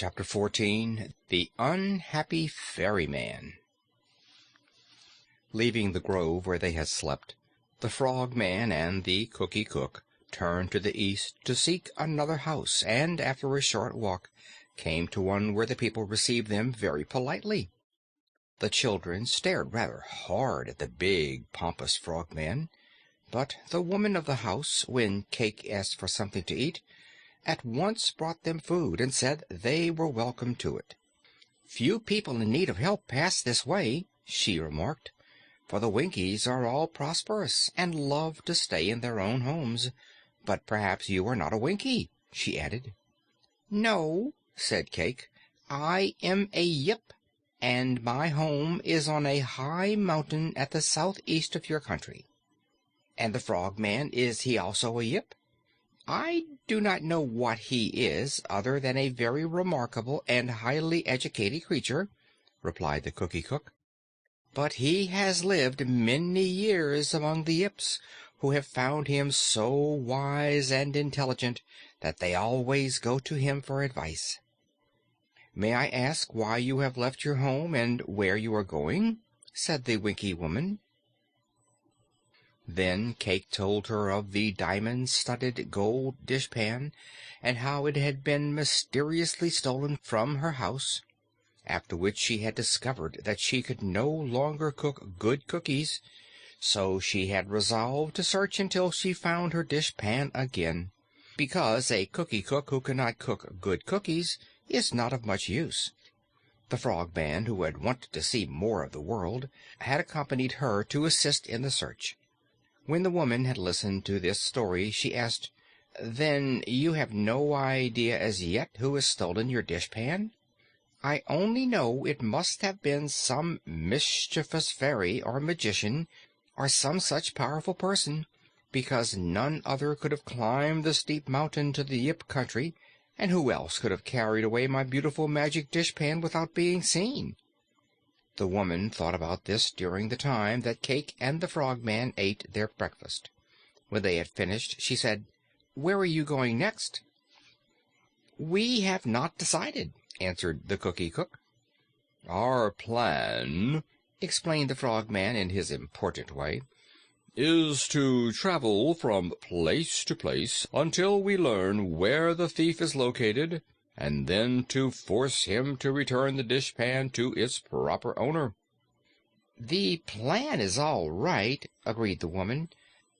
Chapter 14. The Unhappy Ferryman. Leaving the grove where they had slept, the Frogman and the Cookie Cook turned to the east to seek another house, and after a short walk came to one where the people received them very politely. The children stared rather hard at the big, pompous Frogman, but the woman of the house, when Cake asked for something to eat, at once brought them food and said they were welcome to it. "Few people in need of help pass this way," she remarked, "for the Winkies are all prosperous and love to stay in their own homes. But perhaps you are not a Winkie," she added. "No," said Cake, "I am a Yip, and my home is on a high mountain at the southeast of your country." "And the Frogman, is he also a Yip?" "I do not know what he is, other than a very remarkable and highly educated creature," replied the Cookie Cook. "But he has lived many years among the Yips, who have found him so wise and intelligent that they always go to him for advice." "May I ask why you have left your home and where you are going?" said the Winkie woman. Then Cake told her of the diamond-studded gold dishpan, and how it had been mysteriously stolen from her house, after which she had discovered that she could no longer cook good cookies, so she had resolved to search until she found her dishpan again, because a cookie cook who cannot cook good cookies is not of much use. The Frogman, who had wanted to see more of the world, had accompanied her to assist in the search. When the woman had listened to this story, she asked, "Then you have no idea as yet who has stolen your dishpan?" "I only know it must have been some mischievous fairy or magician, or some such powerful person, because none other could have climbed the steep mountain to the Yip country, and who else could have carried away my beautiful magic dishpan without being seen?" The woman thought about this during the time that Cake and the Frogman ate their breakfast. When they had finished, she said, "Where are you going next?" "We have not decided," answered the Cookie Cook. "Our plan," explained the Frogman in his important way, "is to travel from place to place until we learn where the thief is located, and then to force him to return the dishpan to its proper owner." "The plan is all right," agreed the woman,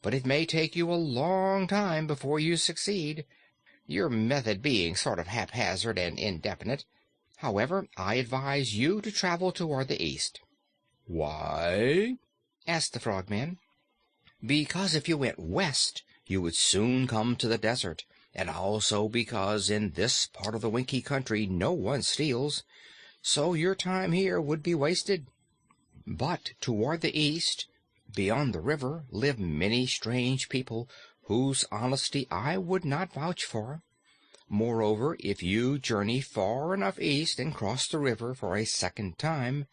"but it may take you a long time before you succeed, your method being sort of haphazard and indefinite. However, I advise you to travel toward the east." "Why?" asked the Frogman. "Because if you went west, you would soon come to the desert, and also because in this part of the Winkie country no one steals, so your time here would be wasted. But toward the east, beyond the river, live many strange people whose honesty I would not vouch for. Moreover, if you journey far enough east and cross the river for a second time,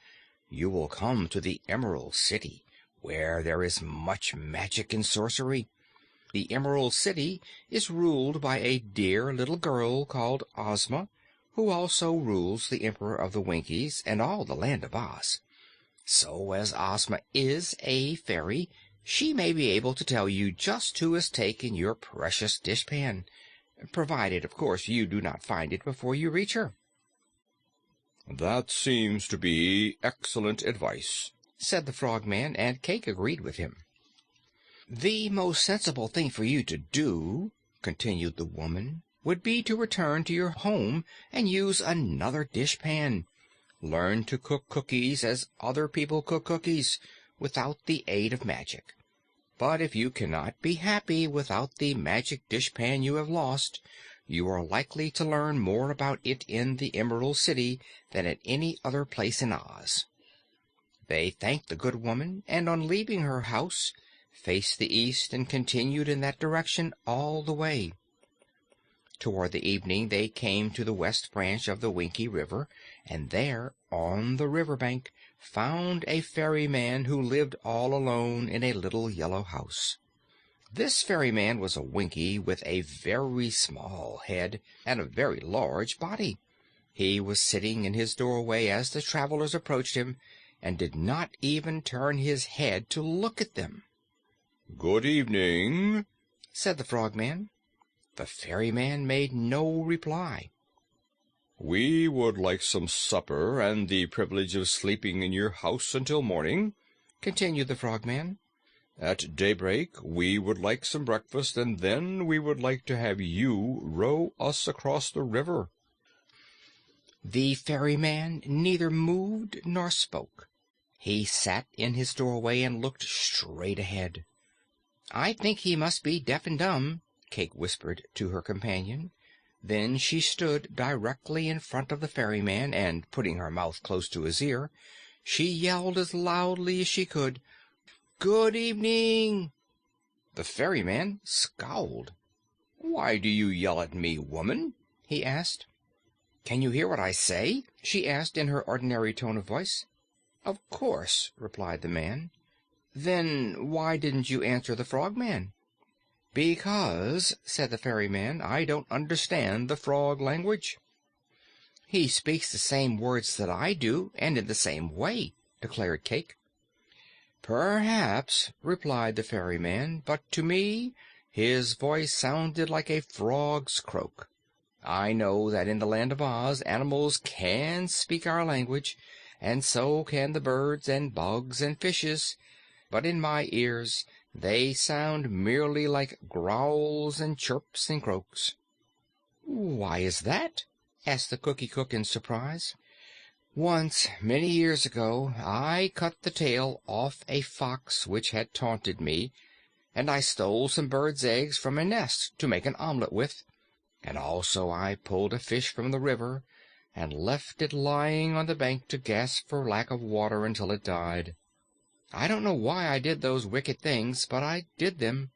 you will come to the Emerald City, where there is much magic and sorcery. The Emerald City is ruled by a dear little girl called Ozma, who also rules the Emperor of the Winkies and all the Land of Oz. So, as Ozma is a fairy, she may be able to tell you just who has taken your precious dishpan, provided, of course, you do not find it before you reach her." "That seems to be excellent advice," said the Frogman, and Cake agreed with him. "The most sensible thing for you to do," continued the woman, "would be to return to your home and use another dishpan. Learn to cook cookies as other people cook cookies, without the aid of magic. But if you cannot be happy without the magic dishpan you have lost, you are likely to learn more about it in the Emerald City than at any other place in Oz." They thanked the good woman, and on leaving her house, faced the east and continued in that direction all the way. Toward the evening they came to the west branch of the Winkie River, and there, on the river bank, found a ferryman who lived all alone in a little yellow house. This ferryman was a Winkie with a very small head and a very large body. He was sitting in his doorway as the travelers approached him, and did not even turn his head to look at them. "Good evening," said the Frogman. The Ferryman made no reply. "We would like some supper and the privilege of sleeping in your house until morning," continued the Frogman. "At daybreak we would like some breakfast, and then we would like to have you row us across the river." The Ferryman neither moved nor spoke. He sat in his doorway and looked straight ahead. "I think he must be deaf and dumb," Cake whispered to her companion. Then she stood directly in front of the Ferryman, and, putting her mouth close to his ear, she yelled as loudly as she could, "Good evening!" The Ferryman scowled. "Why do you yell at me, woman?" he asked. "Can you hear what I say?" she asked in her ordinary tone of voice. "Of course," replied the man. "Then why didn't you answer the Frogman?" "Because," said the Ferryman, "I don't understand the frog language." "He speaks the same words that I do, and in the same way," declared Cake. "Perhaps," replied the Ferryman, "but to me his voice sounded like a frog's croak. I know that in the Land of Oz animals can speak our language, and so can the birds and bugs and fishes, but in my ears they sound merely like growls and chirps and croaks." "Why is that?" asked the Cookie Cook in surprise. "Once, many years ago, I cut the tail off a fox which had taunted me, and I stole some birds' eggs from a nest to make an omelet with, and also I pulled a fish from the river and left it lying on the bank to gasp for lack of water until it died. I don't know why I did those wicked things, but I did them.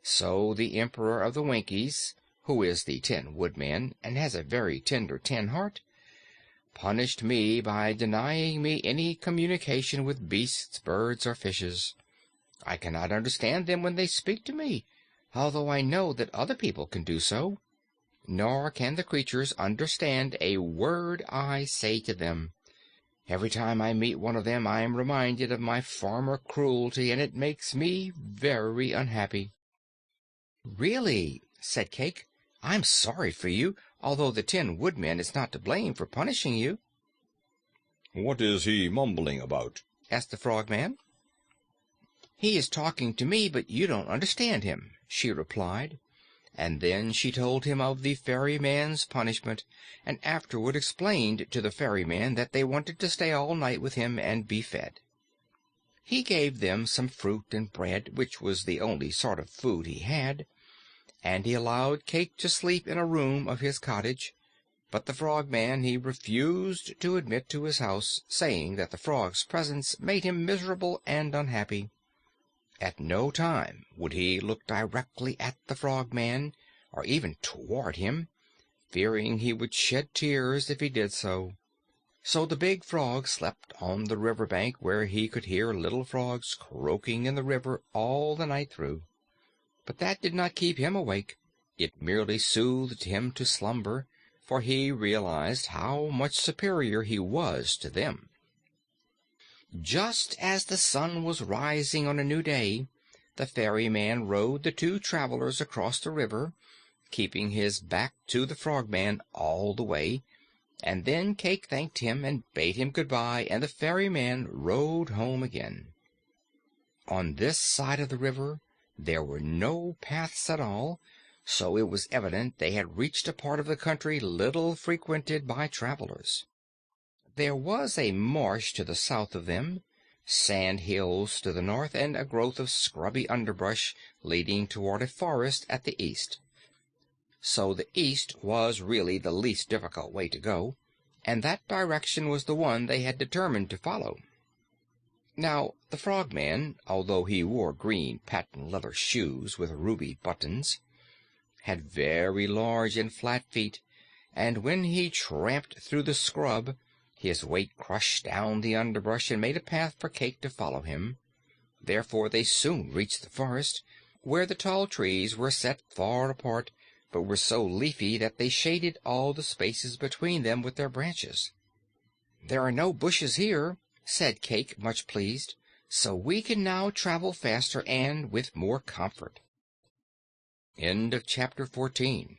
So the Emperor of the Winkies, who is the Tin Woodman and has a very tender tin heart, punished me by denying me any communication with beasts, birds, or fishes. I cannot understand them when they speak to me, although I know that other people can do so. Nor can the creatures understand a word I say to them. Every time I meet one of them I am reminded of my former cruelty, and it makes me very unhappy." "Really," said Cake, "I'm sorry for you, although the Tin Woodman is not to blame for punishing you." "What is he mumbling about?" asked the Frogman. "He is talking to me, but you don't understand him," she replied. And then she told him of the Ferryman's punishment, and afterward explained to the Ferryman that they wanted to stay all night with him and be fed. He gave them some fruit and bread, which was the only sort of food he had, and he allowed Cake to sleep in a room of his cottage, but the Frogman he refused to admit to his house, saying that the frog's presence made him miserable and unhappy. At no time would he look directly at the Frogman, or even toward him, fearing he would shed tears if he did so. So the big frog slept on the river bank, where he could hear little frogs croaking in the river all the night through. But that did not keep him awake. It merely soothed him to slumber, for he realized how much superior he was to them. Just as the sun was rising on a new day, the Ferryman rowed the two travelers across the river, keeping his back to the Frogman all the way, and then Cake thanked him and bade him good-bye, and the Ferryman rowed home again. On this side of the river there were no paths at all, so it was evident they had reached a part of the country little frequented by travelers. There was a marsh to the south of them, sand hills to the north, and a growth of scrubby underbrush leading toward a forest at the east. So the east was really the least difficult way to go, and that direction was the one they had determined to follow. Now, the Frogman, although he wore green patent leather shoes with ruby buttons, had very large and flat feet, and when he tramped through the scrub, his weight crushed down the underbrush and made a path for Cake to follow him. Therefore they soon reached the forest, where the tall trees were set far apart, but were so leafy that they shaded all the spaces between them with their branches. "There are no bushes here," said Cayke, much pleased, "so we can now travel faster and with more comfort." Chapter 14